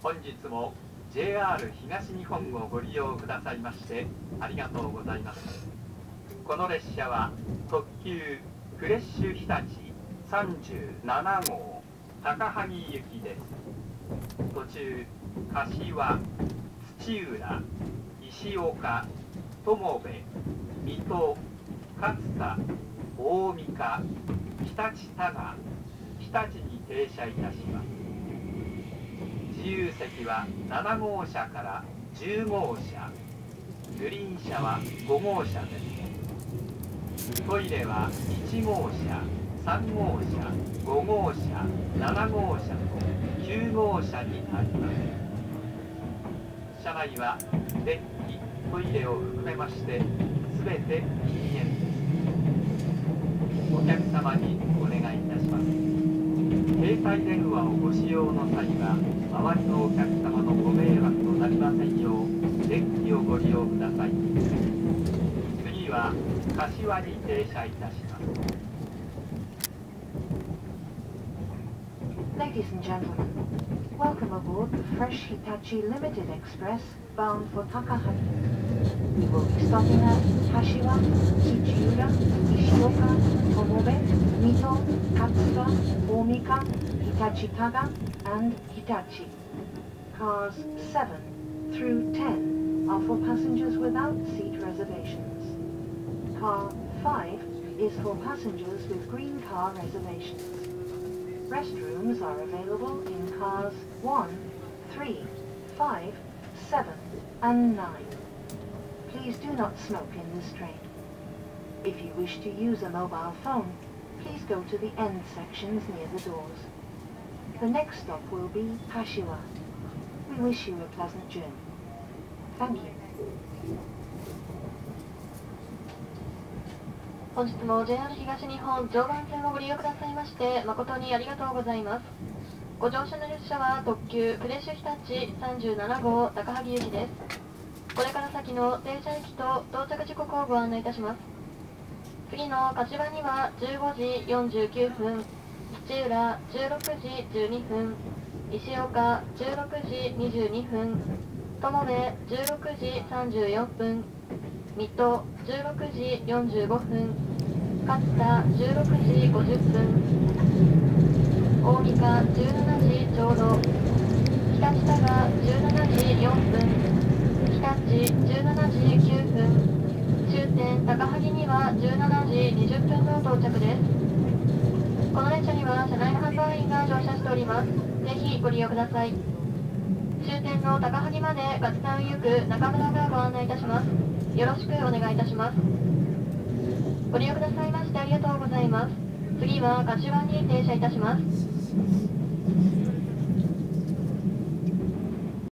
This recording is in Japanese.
本日も JR 東日本をご利用くださいましてありがとうございます。この列車は特急フレッシュ日立37号高萩行きです。途中柏、土浦、石岡、友部、水戸、勝田、大三日、日立多賀、日立に停車いたします。自由席は7号車から10号車、グリーン車は5号車です。トイレは1号車、3号車、5号車、7号車と9号車にあります。車内は電気、トイレを含めまして全て禁煙です。お客様にお願いいたします。携帯電話をご使用の際は周りのお客様のご迷惑となりませんよう電気をご利用ください。次は柏に停車いたします。Ladies and gentlemen, welcome aboard the Fresh Hitachi Limited Express bound for Takahagi. We will be stopping at Kashiwa, Tsuchiura, Ishioka, Tomobe, Mito, Katsuta, Omika, Hitachi Taga, and Hitachi. Cars 7 through 10 are for passengers without seat reservations. Car 5 is for passengers with green car reservations. Restrooms are available in cars 1, 3, 5, 7, and 9. Please do not smoke in this train. If you wish to use a mobile phone, please go to the end sections near the doors. The next stop will be Kashiwa. We wish you a pleasant journey. Thank you. 本日も JR 東日本常磐線をご利用くださいまして誠にありがとうございます。ご乗車の列車は特急フレッシュ日立37号高萩行きです。これから先の停車駅と到着時刻をご案内いたします。次の柏には15時49分、土浦16時12分、石岡16時22分、友部16時34分、水戸16時45分、勝田16時50分、大三日17時ちょうど、日立多賀17時4分、日立17時9分、終点高萩には17時20分の到着です。この列車には車内販売員が乗車しております。ぜひご利用ください。終点の高萩までガツタウン行く中村がご案内いたします。よろしくお願いいたします。ご利用くださいましてありがとうございます。次は柏に停車いたします。